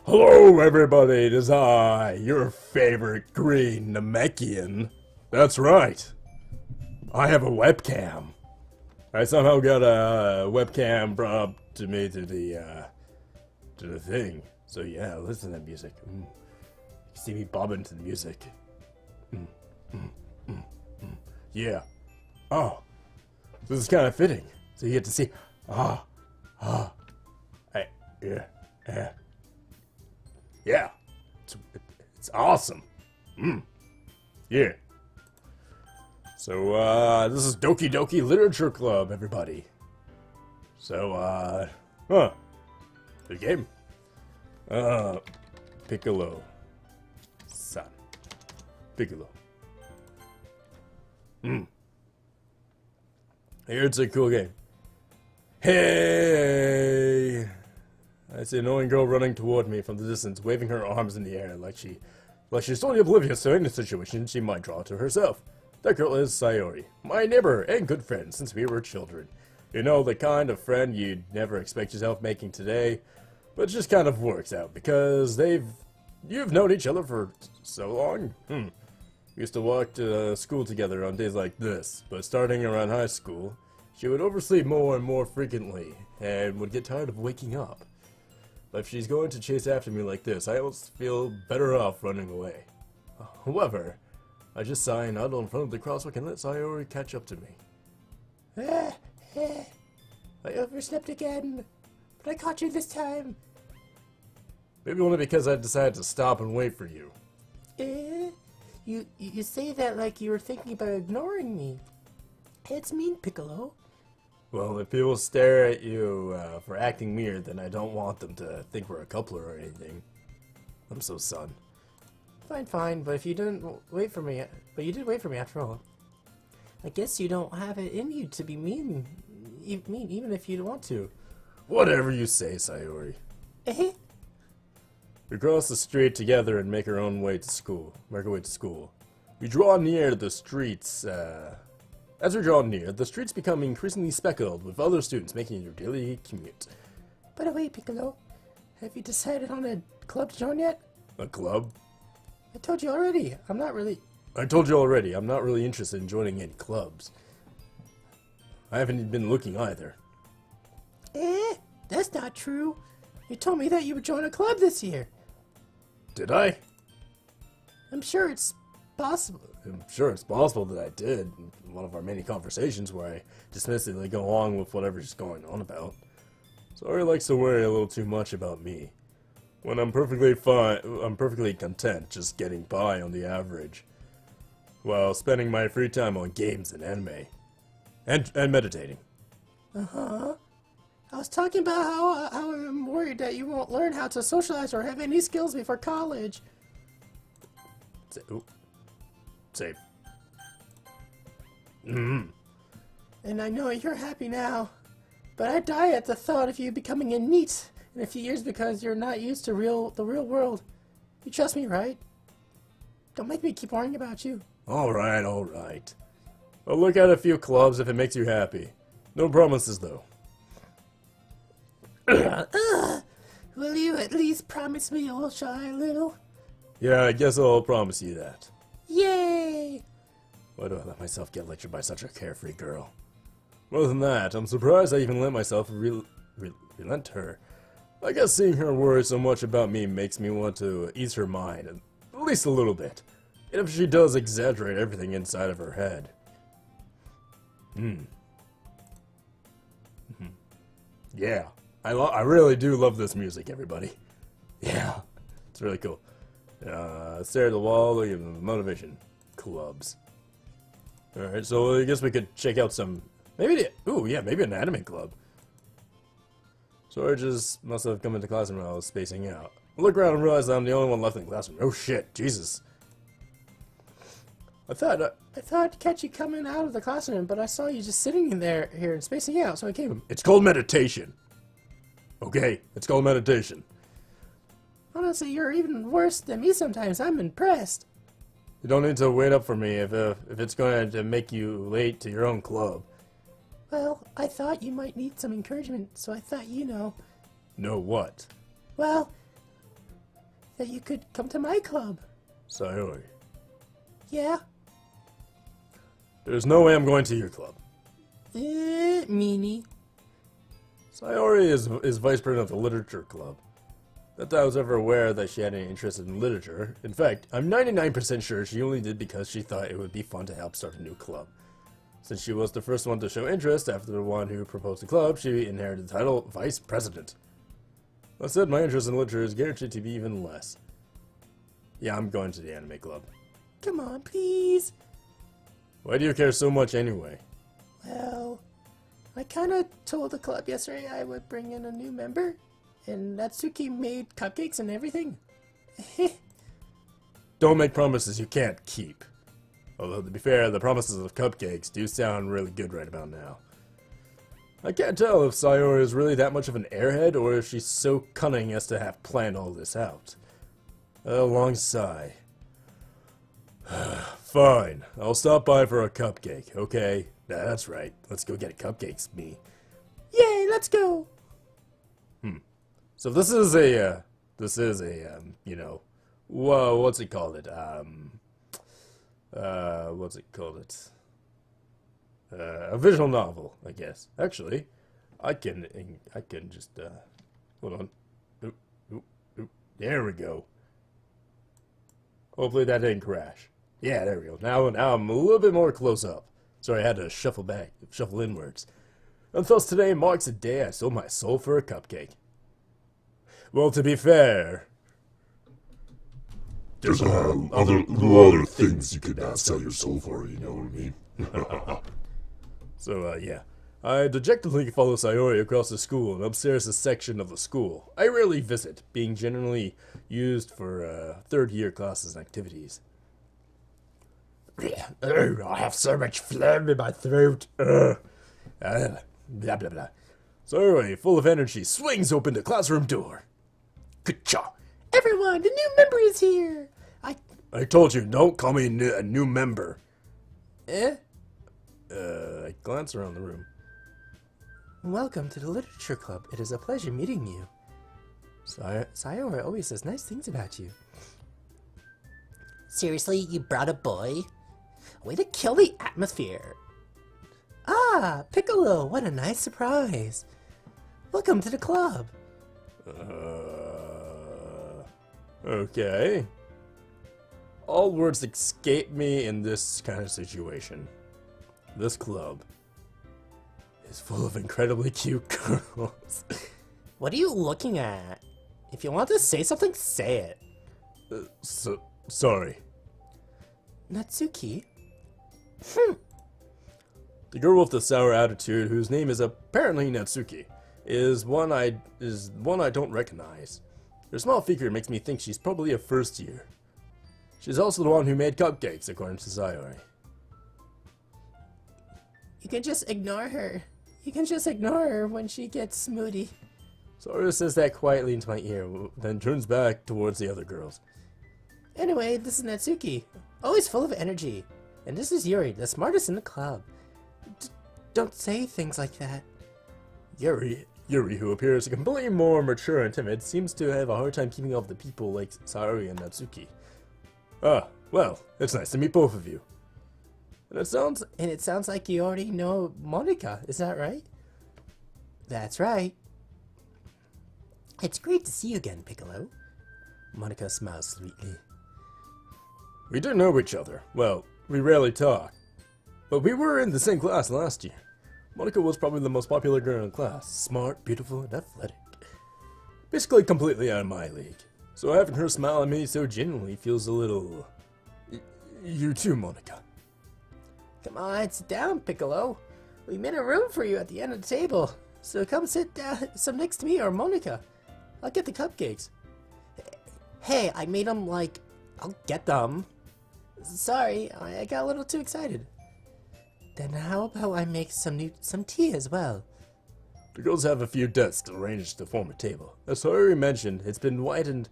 Hello, everybody. It is I, your favorite green Namekian. That's right. I have a webcam. I somehow got a webcam brought up to me to the thing. So yeah, listen to the music. You see me bobbing to the music. Yeah. Oh, this is kind of fitting. So you get to see. Yeah. It's awesome. Yeah. So, this is Doki Doki Literature Club, everybody. So, good game. Piccolo. Son. Piccolo. I hear it's a cool game. Hey! I see an annoying girl running toward me from the distance, waving her arms in the air like she's totally oblivious to any situation she might draw to herself. That girl is Sayori, my neighbor and good friend since we were children. You know, the kind of friend you'd never expect yourself making today, but it just kind of works out because you've known each other for so long. We used to walk to school together on days like this, but starting around high school, she would oversleep more and more frequently and would get tired of waking up. But if she's going to chase after me like this, I almost feel better off running away. However, I just sigh and idle in front of the crosswalk and let Sayori catch up to me. I overslept again, but I caught you this time. Maybe only because I decided to stop and wait for you. You say that like you were thinking about ignoring me. It's mean, Piccolo. Well, if people stare at you for acting weird, then I don't want them to think we're a couple or anything. I'm so son. Fine, but if you didn't wait for me, but you did wait for me after all. I guess you don't have it in you to be mean, even if you want to. Whatever you say, Sayori. We cross the street together and make our way to school. We draw near the streets. As we draw near, the streets become increasingly speckled with other students making their daily commute. By the way, Piccolo, have you decided on a club to join yet? A club? I told you already. I told you already. I'm not really interested in joining any clubs. I haven't been looking either. That's not true. You told me that you would join a club this year. Did I? I'm sure it's possible. I'm sure it's possible that I did in one of our many conversations where I dismissively go on with whatever's going on about. Sorry likes to worry a little too much about me. When I'm perfectly content just getting by on the average, while spending my free time on games and anime. And meditating. I was talking about how I'm worried that you won't learn how to socialize or have any skills before college. Save. And I know you're happy now, but I die at the thought of you becoming a NEET in a few years because you're not used to the real world. You trust me, right? Don't make me keep worrying about you. Alright. I'll look at a few clubs if it makes you happy. No promises, though. Will you at least promise me you'll try a little? Yeah, I guess I'll promise you that. Yay! Why do I let myself get lectured by such a carefree girl? More than that, I'm surprised I even let myself relent her. I guess seeing her worry so much about me makes me want to ease her mind, at least a little bit. Even if she does exaggerate everything inside of her head. Yeah, I really do love this music, everybody. Yeah, it's really cool. Stare at the wall, look at the motivation. Clubs. Alright, so I guess we could check out some... maybe an anime club. So I just must have come into classroom while I was spacing out. I look around and realize that I'm the only one left in the classroom. Oh shit, Jesus. I thought I'd catch you coming out of the classroom, but I saw you just sitting in here and spacing out, so I came. It's called meditation. Okay, it's called meditation. Honestly, you're even worse than me sometimes. I'm impressed. You don't need to wait up for me if it's going to make you late to your own club. Well, I thought you might need some encouragement, so I thought, you know. Know what? Well, that you could come to my club. Sayori, Yeah? there's no way I'm going to your club. Meanie. Sayori is vice president of the literature club. Not that I was ever aware that she had any interest in literature. In fact, I'm 99% sure she only did because she thought it would be fun to help start a new club. Since she was the first one to show interest after the one who proposed the club, she inherited the title Vice President. That said, my interest in literature is guaranteed to be even less. Yeah, I'm going to the anime club. Come on, please. Why do you care so much anyway? Well, I kind of told the club yesterday I would bring in a new member, and Natsuki made cupcakes and everything. Don't make promises you can't keep. Although, to be fair, the promises of cupcakes do sound really good right about now. I can't tell if Sayori is really that much of an airhead, or if she's so cunning as to have planned all this out. A long sigh. Fine, I'll stop by for a cupcake, okay? Nah, that's right. Let's go get cupcakes, me. Yay, let's go. So this is a, you know, whoa, what's it called? A visual novel, I guess. Actually, I can just, hold on. Oop, oop, oop. There we go. Hopefully that didn't crash. Yeah, there we go. Now I'm a little bit more close up. Sorry, I had to shuffle inwards. And thus today marks the day I sold my soul for a cupcake. Well, to be fair, There's other things you could sell your soul for, you know what I mean? so, yeah. I dejectedly follow Sayori across the school and upstairs the section of the school I rarely visit, being generally used for third-year classes and activities. I have so much phlegm in my throat. Blah, blah, blah. Sayori, full of energy, swings open the classroom door. Ka-cha! Everyone, the new member is here. I told you, don't call me a new member. I glance around the room. Welcome to the literature club. It is a pleasure meeting you. Sayori always says nice things about you. Seriously, you brought a boy? Way to kill the atmosphere. Ah, Piccolo, what a nice surprise. Welcome to the club. Okay. All words escape me in this kind of situation. This club is full of incredibly cute girls. What are you looking at? If you want to say something, say it. Sorry. Natsuki? The girl with the sour attitude, whose name is apparently Natsuki, is one I don't recognize. Her small figure makes me think she's probably a first year. She's also the one who made cupcakes, according to Sayori. You can just ignore her. You can just ignore her when she gets moody. Sayori says that quietly into my ear, then turns back towards the other girls. Anyway, this is Natsuki. Always full of energy. And this is Yuri, the smartest in the club. Don't say things like that. Yuri, who appears completely more mature and timid, seems to have a hard time keeping up with the people like Sayori and Natsuki. Ah, well, it's nice to meet both of you. And it sounds like you already know Monica, is that right? That's right. It's great to see you again, Piccolo. Monica smiles sweetly. We do know each other. Well, we rarely talk. But we were in the same class last year. Monica was probably the most popular girl in class. Smart, beautiful, and athletic. Basically completely out of my league. So having her smile at me so genuinely feels a little... You too, Monica. Come on, sit down, Piccolo. We made a room for you at the end of the table. So come sit down some next to me or Monica. I'll get the cupcakes. Hey, I made them I'll get them. Sorry, I got a little too excited. Then how about I make some tea as well? The girls have a few desks arranged to form a table. As Sayori mentioned, it's been widened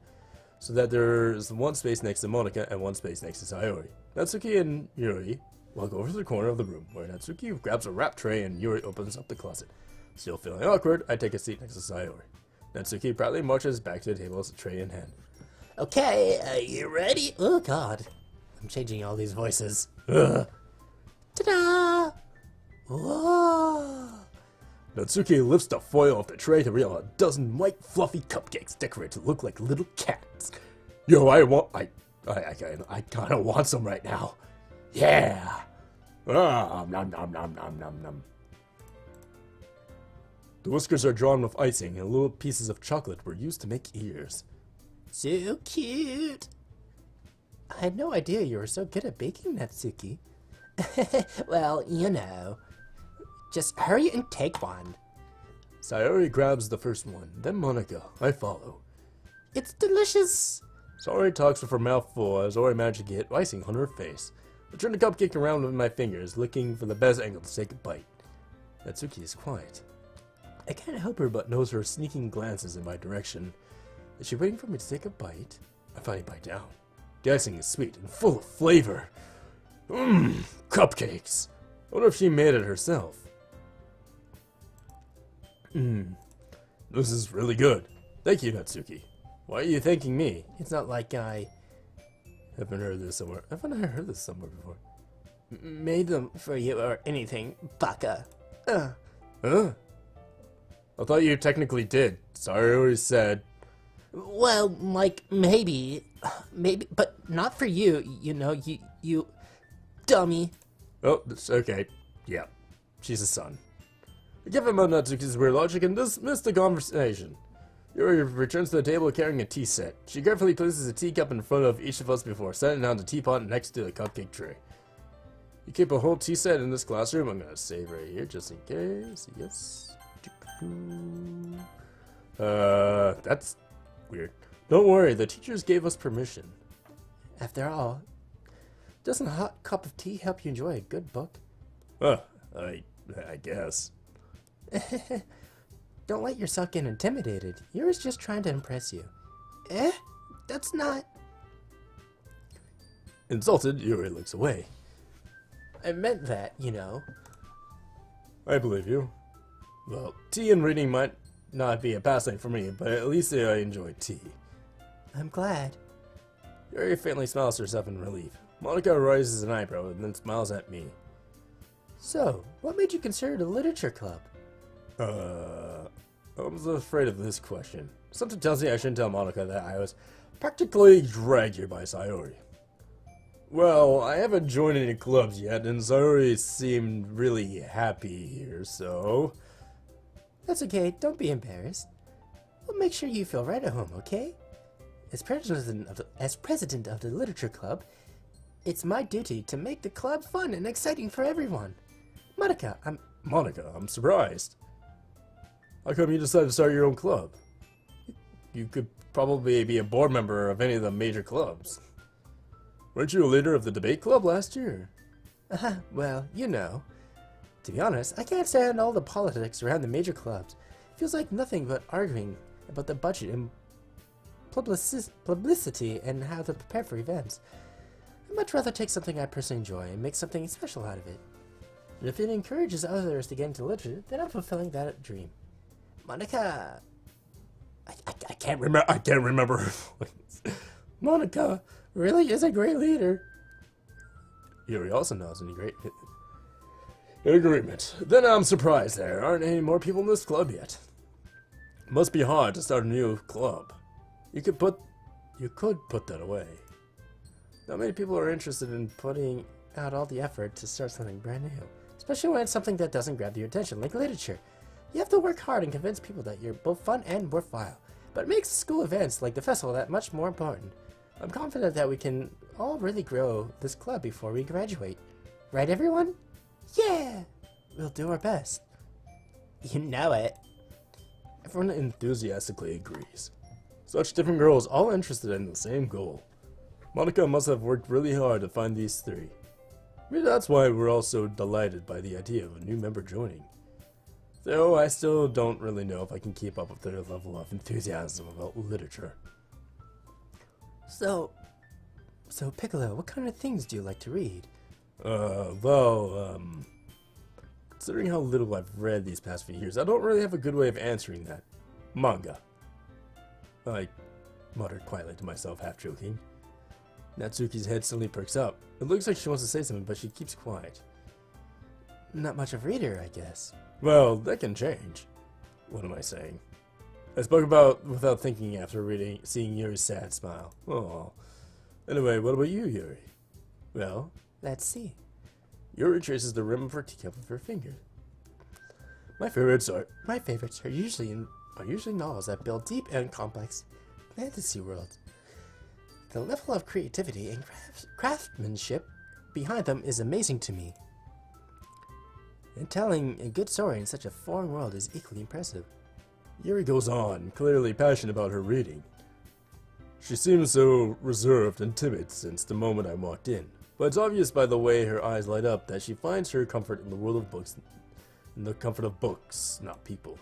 so that there's one space next to Monica and one space next to Sayori. Natsuki and Yuri walk over to the corner of the room, where Natsuki grabs a wrap tray and Yuri opens up the closet. Still feeling awkward, I take a seat next to Sayori. Natsuki proudly marches back to the table with a tray in hand. Okay, are you ready? Oh god. I'm changing all these voices. Ugh. Ta-da! Whoa! Natsuki lifts the foil off the tray to reveal a dozen white fluffy cupcakes decorated to look like little cats. Yo, I kind of want some right now. Yeah! Nom nom nom nom nom nom. The whiskers are drawn with icing, and little pieces of chocolate were used to make ears. So cute! I had no idea you were so good at baking, Natsuki. Well, you know. Just hurry and take one. Sayori grabs the first one, then Monica. I follow. It's delicious! Sayori talks with her mouth full as Ori manages to get icing on her face. I turn the cupcake around with my fingers, looking for the best angle to take a bite. Natsuki is quiet. I can't help her but knows her sneaking glances in my direction. Is she waiting for me to take a bite? I finally bite down. The icing is sweet and full of flavor. Mmm, cupcakes. I wonder if she made it herself. This is really good. Thank you, Natsuki. Why are you thanking me? It's not like I Haven't heard this somewhere. Haven't I heard this somewhere before? made them for you or anything, baka. Huh? I thought you technically did. Sayori said. Well, like, maybe, but not for you, you know, you dummy. Oh, it's okay. Yeah, she's a son. I give him Natsuki's weird logic and dismiss the conversation. Yuri returns to the table carrying a tea set. She carefully places a teacup in front of each of us before setting down the teapot next to the cupcake tray. You keep a whole tea set in this classroom? I'm gonna save right here just in case. Yes. That's weird. Don't worry, the teachers gave us permission. After all, doesn't a hot cup of tea help you enjoy a good book? I guess. Don't let yourself get intimidated. Yuri's just trying to impress you. That's not... Insulted, Yuri looks away. I meant that, you know. I believe you. Well, tea and reading might not be a pastime for me, but at least I enjoy tea. I'm glad. Yuri faintly smiles to herself in relief. Monica raises an eyebrow and then smiles at me. So, what made you consider the literature club? I was afraid of this question. Something tells me I shouldn't tell Monica that I was practically dragged here by Sayori. Well, I haven't joined any clubs yet, and Sayori seemed really happy here, so... That's okay, don't be embarrassed. We'll make sure you feel right at home, okay? As president of the literature club, it's my duty to make the club fun and exciting for everyone. Monica, I'm surprised. How come you decided to start your own club? You could probably be a board member of any of the major clubs. Weren't you a leader of the debate club last year? Well, you know. To be honest, I can't stand all the politics around the major clubs. It feels like nothing but arguing about the budget and publicity and how to prepare for events. I'd much rather take something I personally enjoy and make something special out of it. And if it encourages others to get into literature, then I'm fulfilling that dream. Monica, I can't remember her voice. Monica really is a great leader. Yuri also knows any great agreement. Then I'm surprised there aren't any more people in this club yet. It must be hard to start a new club. You could put that away. Not many people are interested in putting out all the effort to start something brand new, especially when it's something that doesn't grab your attention, like literature. You have to work hard and convince people that you're both fun and worthwhile, but it makes school events like the festival that much more important. I'm confident that we can all really grow this club before we graduate. Right, everyone? Yeah! We'll do our best. You know it. Everyone enthusiastically agrees. Such different girls, all interested in the same goal. Monica must have worked really hard to find these three. Maybe that's why we're all so delighted by the idea of a new member joining. Though I still don't really know if I can keep up with their level of enthusiasm about literature. So Piccolo, what kind of things do you like to read? Considering how little I've read these past few years, I don't really have a good way of answering that. Manga. muttered quietly to myself, half joking. Natsuki's head suddenly perks up. It looks like she wants to say something, but she keeps quiet. Not much of a reader, I guess. Well, that can change. What am I saying? I spoke about without thinking after seeing Yuri's sad smile. Oh. Anyway, what about you, Yuri? Well, Let's see. Yuri traces the rim of her teacup with her finger. My favorites are usually novels that build deep and complex fantasy worlds. The level of creativity and craftsmanship behind them is amazing to me. And telling a good story in such a foreign world is equally impressive. Yuri goes on, clearly passionate about her reading. She seems so reserved and timid since the moment I walked in, but it's obvious by the way her eyes light up that she finds her comfort in the world of books, in the comfort of books, not people.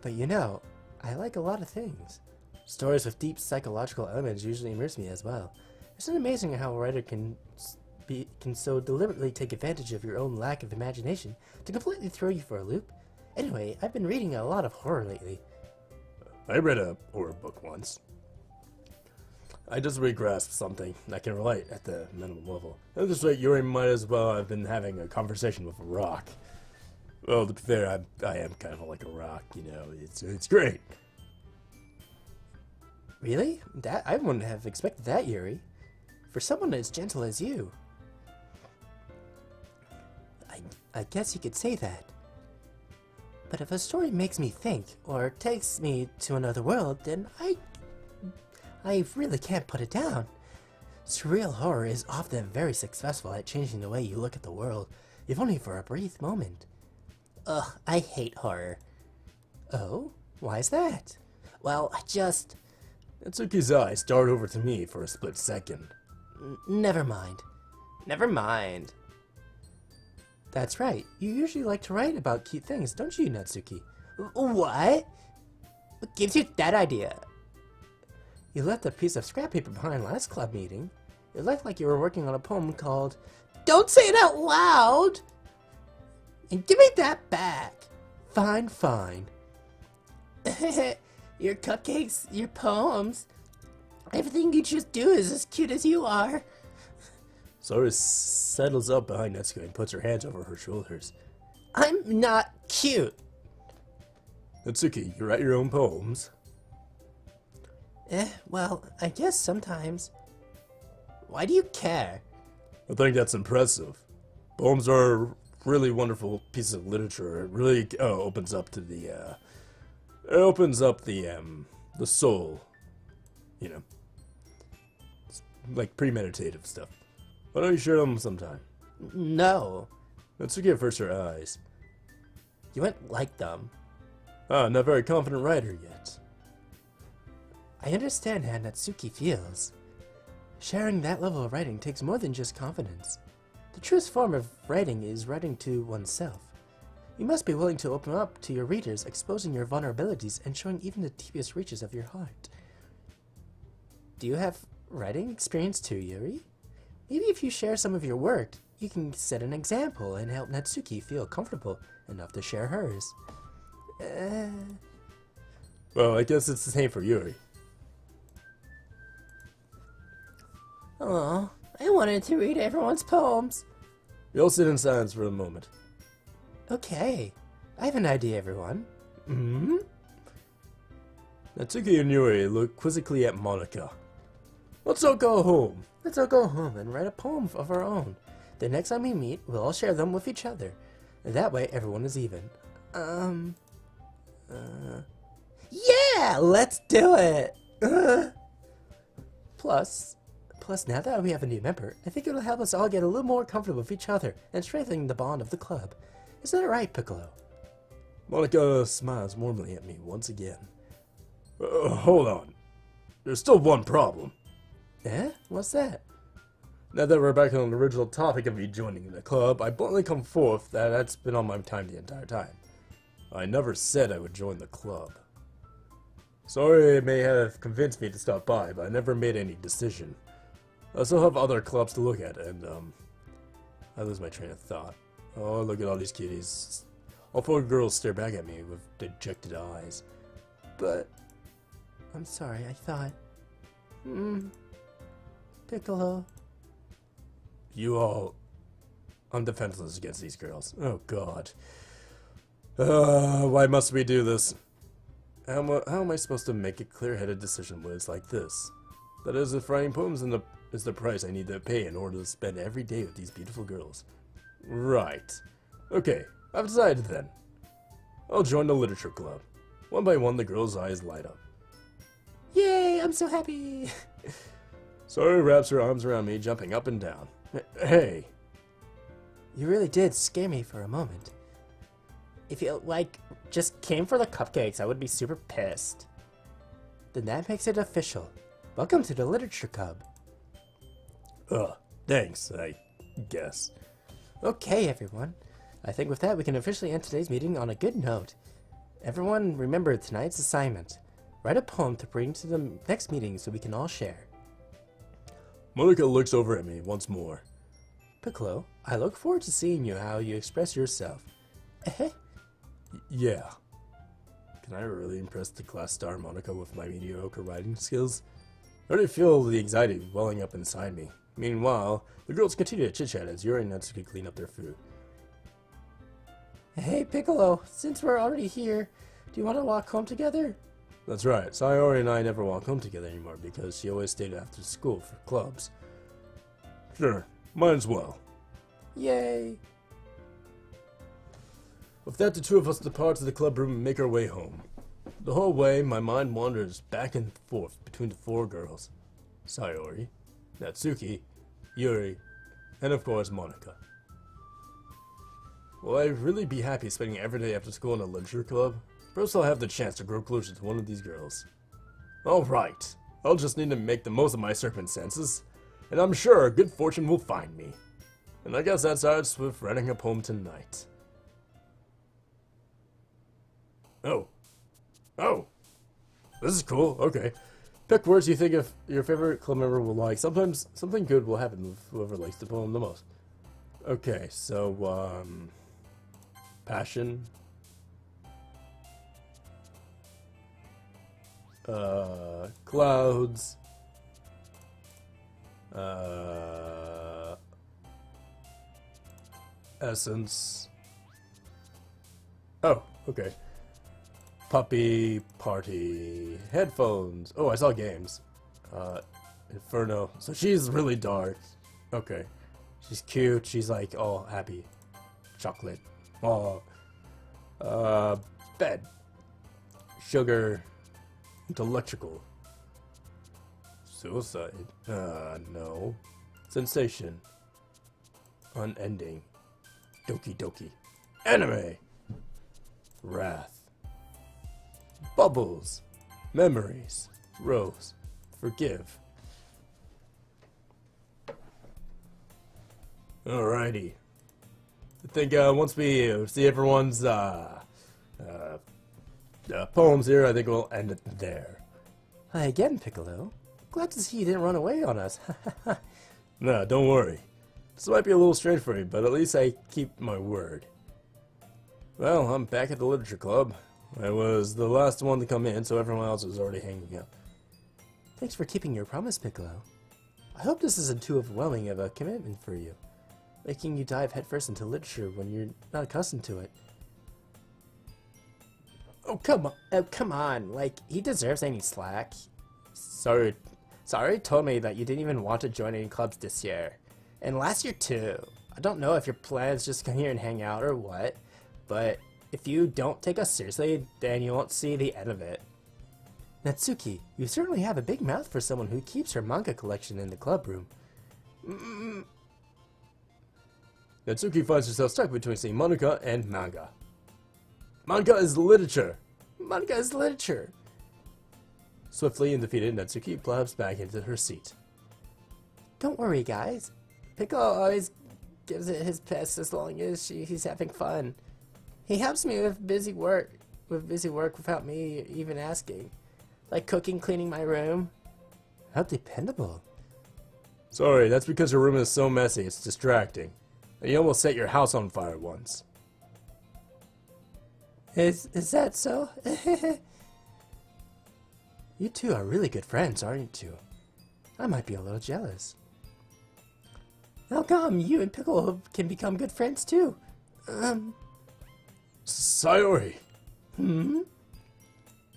But you know, I like a lot of things. Stories with deep psychological elements usually immerse me as well. Isn't it amazing how a writer can so deliberately take advantage of your own lack of imagination to completely throw you for a loop? Anyway, I've been reading a lot of horror lately. I read a horror book once. I just re-grasped something I can relate at the minimum level. At this rate, Yuri might as well have been having a conversation with a rock. Well, to be fair, I am kind of like a rock, you know. It's great. Really? I wouldn't have expected that, Yuri. For someone as gentle as you. I guess you could say that. But if a story makes me think, or takes me to another world, then I really can't put it down. Surreal horror is often very successful at changing the way you look at the world, if only for a brief moment. Ugh, I hate horror. Oh? Why is that? Well, Natsuki's eyes dart over to me for a split second. Never mind. Never mind. That's right. You usually like to write about cute things, don't you, Natsuki? What? What gives you that idea? You left a piece of scrap paper behind last club meeting. It looked like you were working on a poem called Don't Say It Out Loud! And give me that back. Fine, fine. Your cupcakes, your poems, everything you just do is as cute as you are. Sora settles up behind Natsuki and puts her hands over her shoulders. I'm not cute. Natsuki, you write your own poems? Well, I guess sometimes. Why do you care? I think that's impressive. Poems are really wonderful pieces of literature. It really opens up to the soul. You know, it's like premeditative stuff. Why don't you share them sometime? No. Natsuki averts her eyes. You wouldn't like them. Not very confident writer yet. I understand how Natsuki feels. Sharing that level of writing takes more than just confidence. The truest form of writing is writing to oneself. You must be willing to open up to your readers, exposing your vulnerabilities and showing even the deepest reaches of your heart. Do you have writing experience too, Yuri? Maybe if you share some of your work, you can set an example and help Natsuki feel comfortable enough to share hers. Well, I guess it's the same for Yuri. Oh, I wanted to read everyone's poems. We all sit in silence for a moment. Okay, I have an idea, everyone. Hmm? Natsuki and Yuri look quizzically at Monica. Let's all go home. Let's all go home and write a poem of our own. The next time we meet, we'll all share them with each other. And that way, everyone is even. Yeah, let's do it! Plus, now that we have a new member, I think it'll help us all get a little more comfortable with each other and strengthen the bond of the club. Isn't that right, Piccolo? Monica smiles warmly at me once again. Hold on. There's still one problem. Eh? What's that? Now that we're back on the original topic of me joining the club, I bluntly come forth that that's been on my time the entire time. I never said I would join the club. Sorry, it may have convinced me to stop by, but I never made any decision. I still have other clubs to look at, and, I lose my train of thought. Oh, look at all these kitties. All four girls stare back at me with dejected eyes. But, I'm sorry, I thought... Piccolo. I'm defenseless against these girls. Oh god. Why must we do this? How am I supposed to make a clear-headed decision when it's like this? That is, if writing poems is the price I need to pay in order to spend every day with these beautiful girls. Right. Okay, I've decided then. I'll join the literature club. One by one, the girls' eyes light up. Yay, I'm so happy. Sayori wraps her arms around me, jumping up and down. Hey. You really did scare me for a moment. If you, just came for the cupcakes, I would be super pissed. Then that makes it official. Welcome to the literature club. Thanks, I guess. Okay, everyone. I think with that, we can officially end today's meeting on a good note. Everyone, remember tonight's assignment. Write a poem to bring to the next meeting so we can all share. Monica looks over at me once more. Piccolo, I look forward to seeing you how you express yourself. Yeah. Can I really impress the class star Monica with my mediocre writing skills? I already feel the anxiety welling up inside me. Meanwhile, the girls continue to chit-chat as Yuri and Natsuki clean up their food. Hey, Piccolo, since we're already here, do you want to walk home together? That's right, Sayori and I never walk home together anymore because she always stayed after school for clubs. Sure, might as well. Yay! With that, the two of us depart to the club room and make our way home. The whole way, my mind wanders back and forth between the four girls. Sayori, Natsuki, Yuri, and of course Monica. Will I really be happy spending every day after school in a literature club? Perhaps I'll have the chance to grow closer to one of these girls. Alright, I'll just need to make the most of my serpent senses, and I'm sure good fortune will find me. And I guess that starts with writing a poem tonight. Oh, this is cool, okay. Pick words you think of your favorite club member will like. Sometimes something good will happen with whoever likes the poem the most. Okay, so, passion. Clouds. Essence. Oh, okay. Puppy party. Headphones. Oh, I saw games. Inferno. So she's really dark. Okay. She's cute. She's like all happy. Chocolate. Oh. Bed. Sugar. Intellectual. Suicide. No. Sensation. Unending. Doki Doki. Anime. Wrath. Bubbles. Memories. Rose. Forgive. Alrighty. I think once we see everyone's poems here, I think we'll end it there. Hi again, Piccolo. Glad to see you didn't run away on us. No, don't worry. This might be a little strange for you, but at least I keep my word. Well, I'm back at the literature club. I was the last one to come in, so everyone else was already hanging out. Thanks for keeping your promise, Piccolo. I hope this isn't too overwhelming of a commitment for you, making you dive headfirst into literature when you're not accustomed to it. Oh, come on. Like, he deserves any slack. Sorry told me that you didn't even want to join any clubs this year. And last year, too. I don't know if your plan is just come here and hang out or what, but if you don't take us seriously, then you won't see the end of it. Natsuki, you certainly have a big mouth for someone who keeps her manga collection in the club room. Natsuki finds herself stuck between saying Monica and manga. Manga is literature! Manga is literature! Swiftly and defeated, Natsuki plops back into her seat. Don't worry, guys. Piccolo always gives it his best as long as he's having fun. He helps me with busy work without me even asking. Like cooking, cleaning my room. How dependable. Sorry, that's because your room is so messy, it's distracting. And you almost set your house on fire once. Is that so? You two are really good friends, aren't you? I might be a little jealous. How come you and Piccolo can become good friends too? Sayori.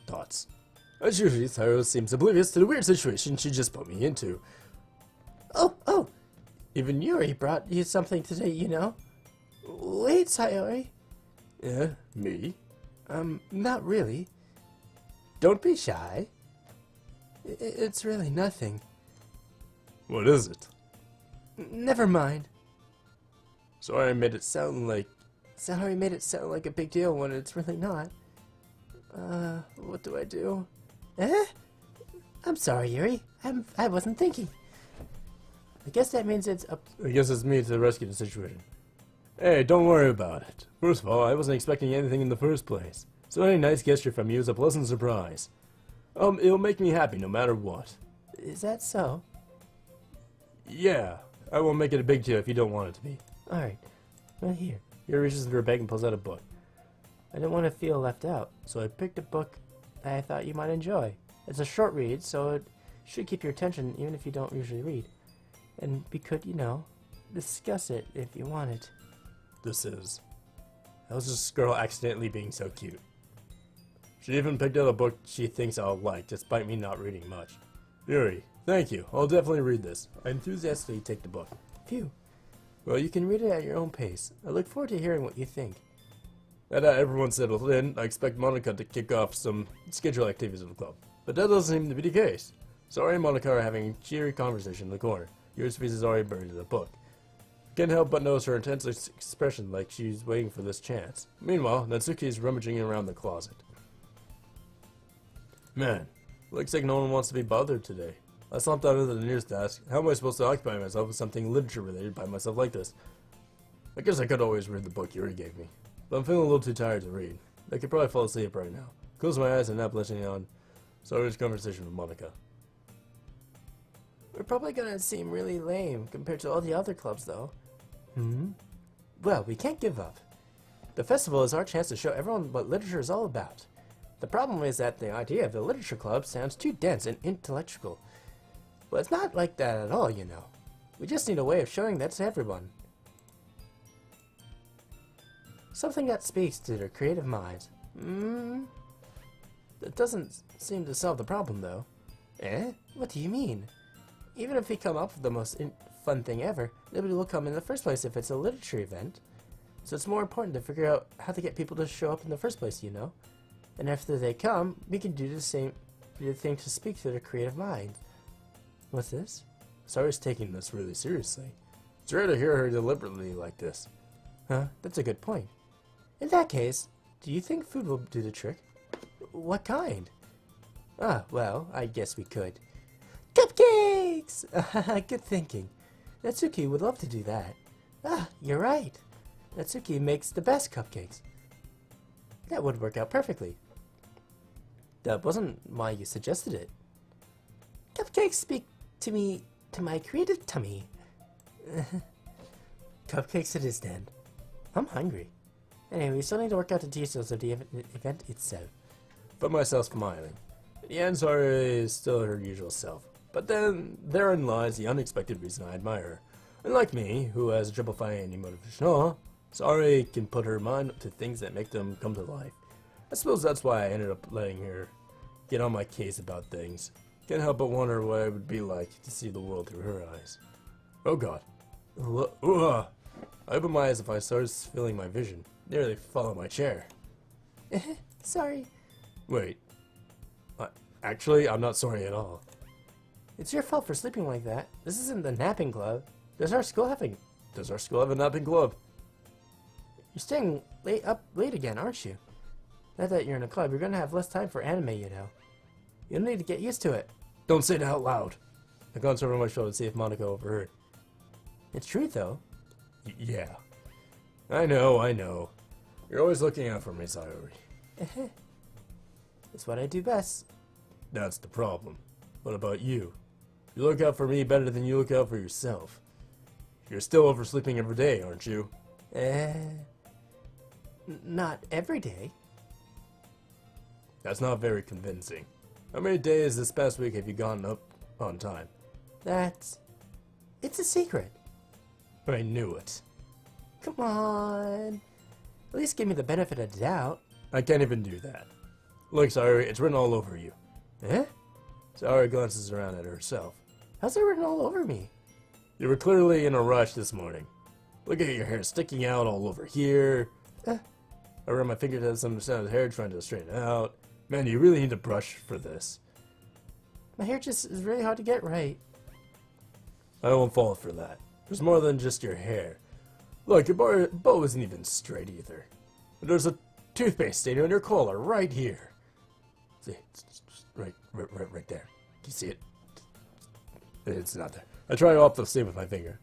Thoughts. As usual, Sayori seems oblivious to the weird situation she just put me into. Oh! Even Yuri brought you something today, you know? Wait, Sayori. Yeah, me? Not really. Don't be shy. It's really nothing. What is it? Never mind. Sorry I made it sound like... Sayori made it sound like a big deal when it's really not. What do I do? I'm sorry, Yuri. I wasn't thinking. I guess that means it's up. I guess it's me to rescue the situation. Hey, don't worry about it. First of all, I wasn't expecting anything in the first place. So any nice gesture from you is a pleasant surprise. It'll make me happy no matter what. Is that so? Yeah, I won't make it a big deal if you don't want it to be. Alright. Well, here. Yuri reaches into her bag and pulls out a book. I didn't want to feel left out, so I picked a book that I thought you might enjoy. It's a short read, so it should keep your attention even if you don't usually read. And we could, you know, discuss it if you wanted. This is... How's this girl accidentally being so cute? She even picked out a book she thinks I'll like, despite me not reading much. Yuri, thank you. I'll definitely read this. I enthusiastically take the book. Phew. Well, you can read it at your own pace. I look forward to hearing what you think. Now that everyone's settled in, I expect Monica to kick off some scheduled activities of the club. But that doesn't seem to be the case. Sorry and Monica are having a cheery conversation in the corner. Yuri's face is already buried in the book. Can't help but notice her intense expression like she's waiting for this chance. Meanwhile, Natsuki is rummaging around the closet. Man, looks like no one wants to be bothered today. I slumped out into the nearest desk. How am I supposed to occupy myself with something literature related by myself like this? I guess I could always read the book Yuri gave me. But I'm feeling a little too tired to read. I could probably fall asleep right now. Close my eyes and nap listening on Sayori's conversation with Monica. We're probably gonna seem really lame compared to all the other clubs, though. Well, we can't give up. The festival is our chance to show everyone what literature is all about. The problem is that the idea of the literature club sounds too dense and intellectual. But it's not like that at all, you know. We just need a way of showing that to everyone. Something that speaks to their creative minds. That doesn't seem to solve the problem, though. What do you mean? Even if we come up with the most fun thing ever, nobody will come in the first place if it's a literature event. So it's more important to figure out how to get people to show up in the first place, you know? And after they come, we can do the thing to speak to their creative mind. What's this? Sayori's taking this really seriously. It's rare to hear her deliberately like this. Huh? That's a good point. In that case, do you think food will do the trick? What kind? Well, I guess we could. Cupcakes! Good thinking. Natsuki would love to do that. You're right. Natsuki makes the best cupcakes. That would work out perfectly. That wasn't why you suggested it. Cupcakes speak to me, to my creative tummy. Cupcakes it is then. I'm hungry. Anyway, we still need to work out the details of the event itself. Found myself smiling. In the end, Sayori is still her usual self. But then, therein lies the unexpected reason I admire her. Unlike me, who has a triple finding motivation, Sayori can put her mind to things that make them come to life. I suppose that's why I ended up letting her get on my case about things. Can't help but wonder what it would be like to see the world through her eyes. Oh god. I opened my eyes if I started feeling my vision. Nearly fell out of my chair. Sorry. Wait. Actually, I'm not sorry at all. It's your fault for sleeping like that. This isn't the napping club. Does our school have a napping club? You're staying up late again, aren't you? Now that you're in a club, you're gonna have less time for anime, you know. You'll need to get used to it. Don't say that out loud. I glanced over my shoulder to see if Monica overheard. It's true, though. Yeah. I know. You're always looking out for me, Sayori. It's what I do best. That's the problem. What about you? You look out for me better than you look out for yourself. You're still oversleeping every day, aren't you? Not every day. That's not very convincing. How many days this past week have you gotten up on time? It's a secret. I knew it. Come on. At least give me the benefit of the doubt. I can't even do that. Look, Sayori, it's written all over you. Eh? Sayori glances around at herself. How's it written all over me? You were clearly in a rush this morning. Look at your hair sticking out all over here. I ran my fingertips on the side of the hair trying to straighten it out. Man, you really need to brush for this. My hair just is really hard to get right. I won't fall for that. There's more than just your hair. Look, your bow isn't even straight either. There's a toothpaste stain on your collar right here. See, it's just right there. Can you see it? It's not there. I try to wipe the stain with my finger.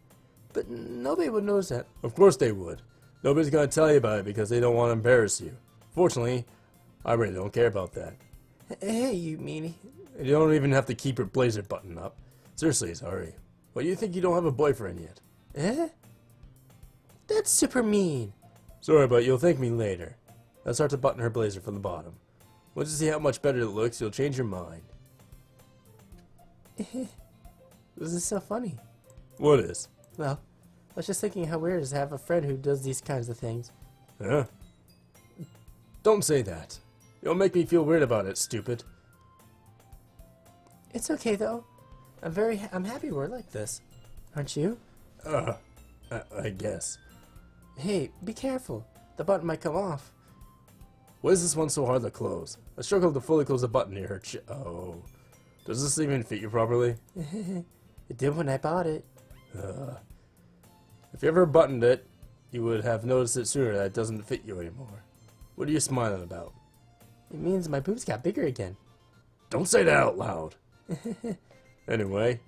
But nobody would notice that. Of course they would. Nobody's gonna tell you about it because they don't want to embarrass you. Fortunately, I really don't care about that. Hey, you meanie. You don't even have to keep your blazer buttoned up. Seriously, sorry. Why do you think you don't have a boyfriend yet? Eh? That's super mean. Sorry, but you'll thank me later. I'll start to button her blazer from the bottom. Once you see how much better it looks, you'll change your mind. This is so funny. What is? Well, I was just thinking how weird it is to have a friend who does these kinds of things. Huh? Don't say that. You'll make me feel weird about it, stupid. It's okay though. I'm happy we're like this. Aren't you? I guess. Hey, be careful. The button might come off. Why is this one so hard to close? I struggled to fully close the button near her Oh. Does this even fit you properly? It did when I bought it. If you ever buttoned it, you would have noticed it sooner that it doesn't fit you anymore. What are you smiling about? It means my boobs got bigger again. Don't say that out loud. Anyway,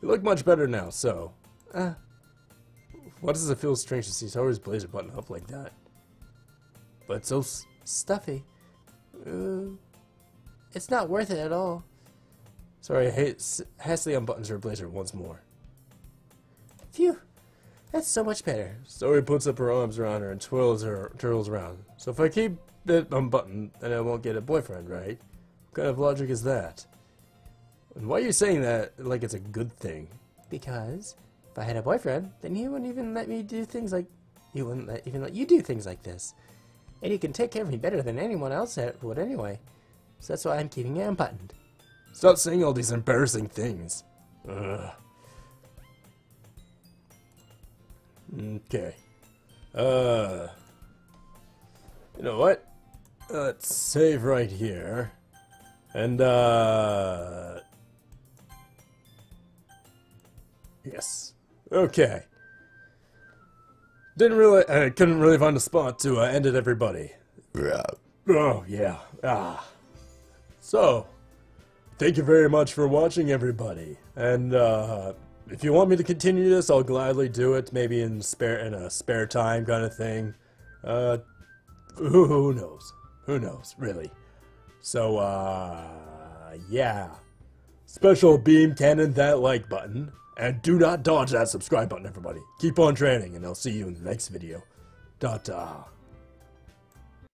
you look much better now, so. Why does it feel strange to see Sayori's blazer button up like that? But it's so stuffy. It's not worth it at all. Sorry, hastily unbuttons her blazer once more. Phew, that's so much better. Sayori puts up her arms around her and twirls around. So if I keep it unbuttoned, then I won't get a boyfriend, right? What kind of logic is that? And why are you saying that like it's a good thing? Because if I had a boyfriend, then he wouldn't even let me do things like... He wouldn't even let you do things like this. And he can take care of me better than anyone else would anyway. So that's why I'm keeping it unbuttoned. Stop saying all these embarrassing things. Ugh. Okay. You know what? Let's save right here. And, yes. Okay. Couldn't really find a spot to end it, everybody. Oh, yeah. So, thank you very much for watching, everybody. And, if you want me to continue this, I'll gladly do it. Maybe in a spare time kind of thing. Who knows? Who knows, really? So, yeah. Special beam cannon that like button. And do not dodge that subscribe button, everybody. Keep on training, and I'll see you in the next video. Ta-ta.